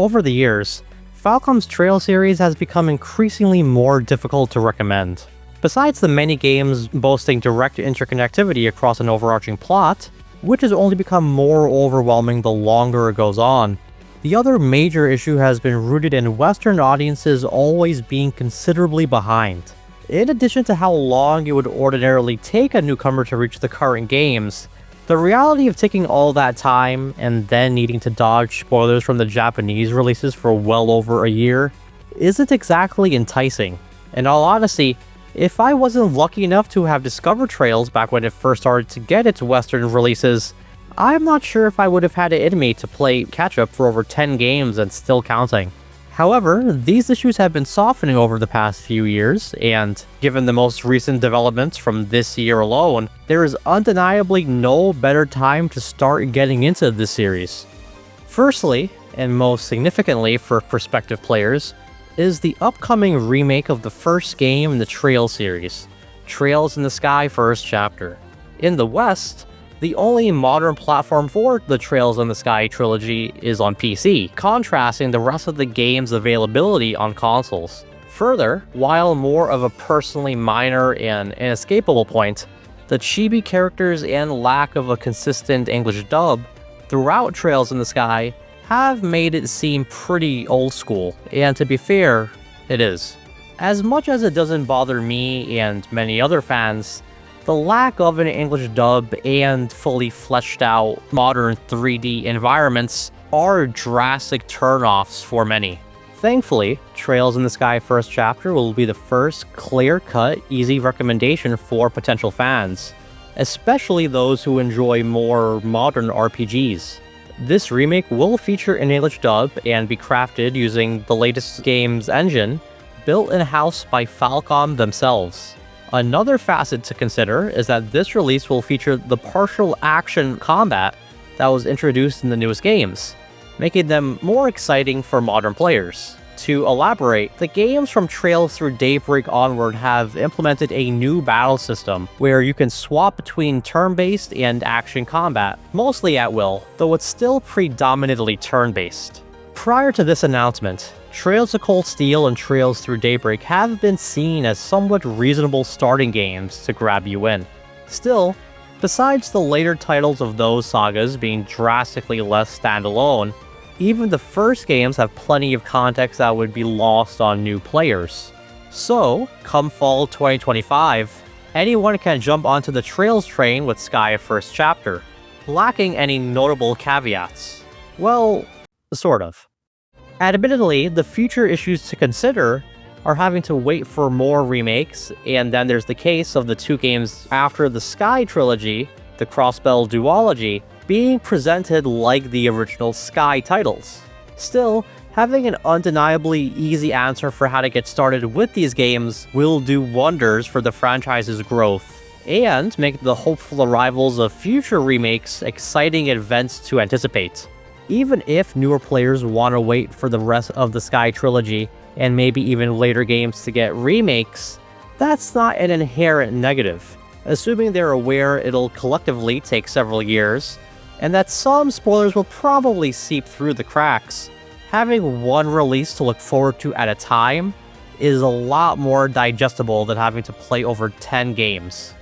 Over the years, Falcom's Trail series has become increasingly more difficult to recommend. Besides the many games boasting direct interconnectivity across an overarching plot, which has only become more overwhelming the longer it goes on, the other major issue has been rooted in Western audiences always being considerably behind. In addition to how long it would ordinarily take a newcomer to reach the current games, the reality of taking all that time and then needing to dodge spoilers from the Japanese releases for well over a year isn't exactly enticing. In all honesty, if I wasn't lucky enough to have discovered Trails back when it first started to get its Western releases, I'm not sure if I would have had it in me to play catch-up for over 10 games and still counting. However, these issues have been softening over the past few years, and given the most recent developments from this year alone, there is undeniably no better time to start getting into this series. Firstly, and most significantly for prospective players, is the upcoming remake of the first game in the Trails series, Trails in the Sky First Chapter. In the West, the only modern platform for the Trails in the Sky trilogy is on PC, contrasting the rest of the game's availability on consoles. Further, while more of a personally minor and inescapable point, the chibi characters and lack of a consistent English dub throughout Trails in the Sky have made it seem pretty old school, and to be fair, it is. As much as it doesn't bother me and many other fans, the lack of an English dub and fully fleshed out modern 3D environments are drastic turnoffs for many. Thankfully, Trails in the Sky First Chapter will be the first clear-cut, easy recommendation for potential fans, especially those who enjoy more modern RPGs. This remake will feature an English dub and be crafted using the latest game's engine, built in-house by Falcom themselves. Another facet to consider is that this release will feature the partial action combat that was introduced in the newest games, making them more exciting for modern players. To elaborate, the games from Trails through Daybreak onward have implemented a new battle system where you can swap between turn-based and action combat, mostly at will, though it's still predominantly turn-based. Prior to this announcement, Trails of Cold Steel and Trails Through Daybreak have been seen as somewhat reasonable starting games to grab you in. Still, besides the later titles of those sagas being drastically less standalone, even the first games have plenty of context that would be lost on new players. So, come fall 2025, anyone can jump onto the Trails train with Sky First Chapter, lacking any notable caveats. Well, sort of. Admittedly, the future issues to consider are having to wait for more remakes, and then there's the case of the two games after the Sky trilogy, the Crossbell duology, being presented like the original Sky titles. Still, having an undeniably easy answer for how to get started with these games will do wonders for the franchise's growth, and make the hopeful arrivals of future remakes exciting events to anticipate. Even if newer players want to wait for the rest of the Sky trilogy, and maybe even later games to get remakes, that's not an inherent negative, assuming they're aware it'll collectively take several years, and that some spoilers will probably seep through the cracks. Having one release to look forward to at a time is a lot more digestible than having to play over 10 games.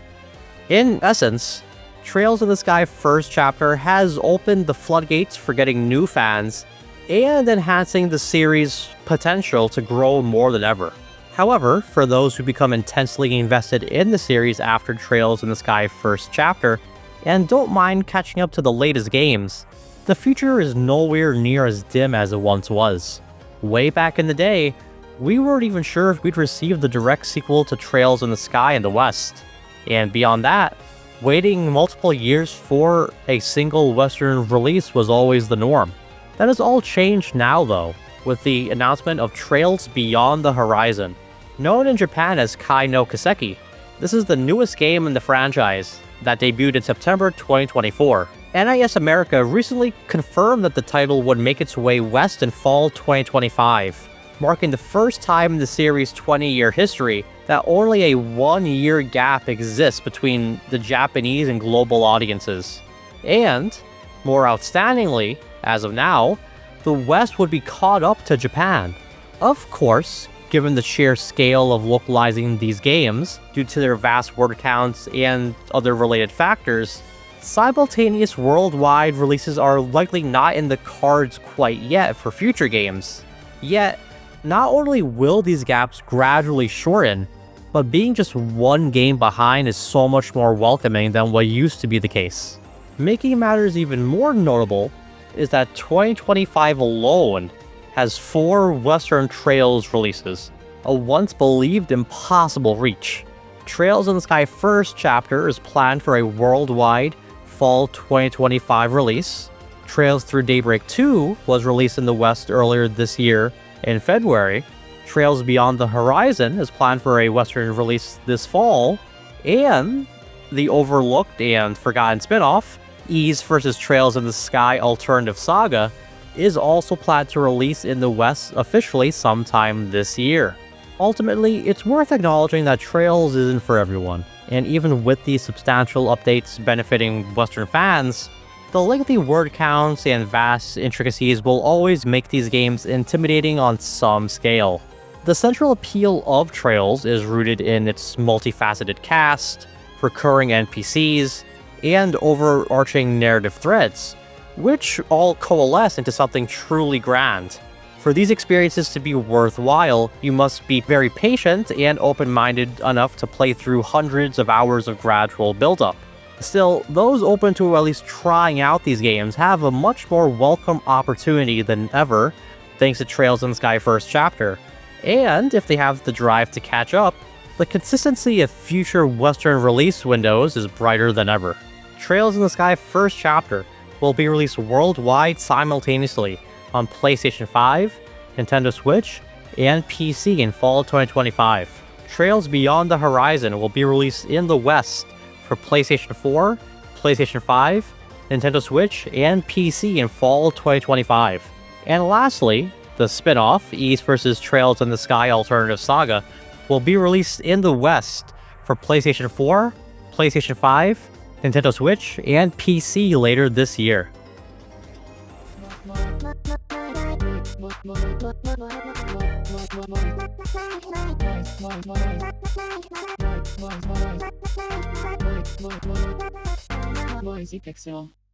In essence, Trails in the Sky First Chapter has opened the floodgates for getting new fans and enhancing the series' potential to grow more than ever. However, for those who become intensely invested in the series after Trails in the Sky First Chapter and don't mind catching up to the latest games, the future is nowhere near as dim as it once was. Way back in the day, we weren't even sure if we'd receive the direct sequel to Trails in the Sky in the West. And beyond that, waiting multiple years for a single Western release was always the norm. That has all changed now though, with the announcement of Trails Beyond the Horizon. Known in Japan as Kai no Kiseki, this is the newest game in the franchise that debuted in September 2024. NIS America recently confirmed that the title would make its way west in fall 2025, marking the first time in the series' 20-year history that only a 1-year gap exists between the Japanese and global audiences. And, more outstandingly, as of now, the West would be caught up to Japan. Of course, given the sheer scale of localizing these games, due to their vast word counts and other related factors, simultaneous worldwide releases are likely not in the cards quite yet for future games. Yet, not only will these gaps gradually shorten, but being just one game behind is so much more welcoming than what used to be the case. Making matters even more notable is that 2025 alone has 4 Western Trails releases, a once believed impossible reach. Trails in the Sky First chapter is planned for a worldwide fall 2025 release. Trails Through Daybreak 2 was released in the West earlier this year in February. Trails Beyond the Horizon is planned for a Western release this fall, and the overlooked and forgotten spin-off, Ys vs. Trails in the Sky Alternative Saga, is also planned to release in the West officially sometime this year. Ultimately, it's worth acknowledging that Trails isn't for everyone, and even with these substantial updates benefiting Western fans, the lengthy word counts and vast intricacies will always make these games intimidating on some scale. The central appeal of Trails is rooted in its multifaceted cast, recurring NPCs, and overarching narrative threads, which all coalesce into something truly grand. For these experiences to be worthwhile, you must be very patient and open-minded enough to play through hundreds of hours of gradual build-up. Still, those open to at least trying out these games have a much more welcome opportunity than ever, thanks to Trails in the Sky First chapter. And if they have the drive to catch up, the consistency of future Western release windows is brighter than ever. Trails in the Sky First chapter will be released worldwide simultaneously on PlayStation 5, Nintendo Switch, and PC in fall 2025. Trails Beyond the Horizon will be released in the West for PlayStation 4, PlayStation 5, Nintendo Switch, and PC in fall 2025. And lastly, the spin-off, Ys vs. Trails in the Sky Alternative Saga, will be released in the West for PlayStation 4, PlayStation 5, Nintendo Switch, and PC later this year.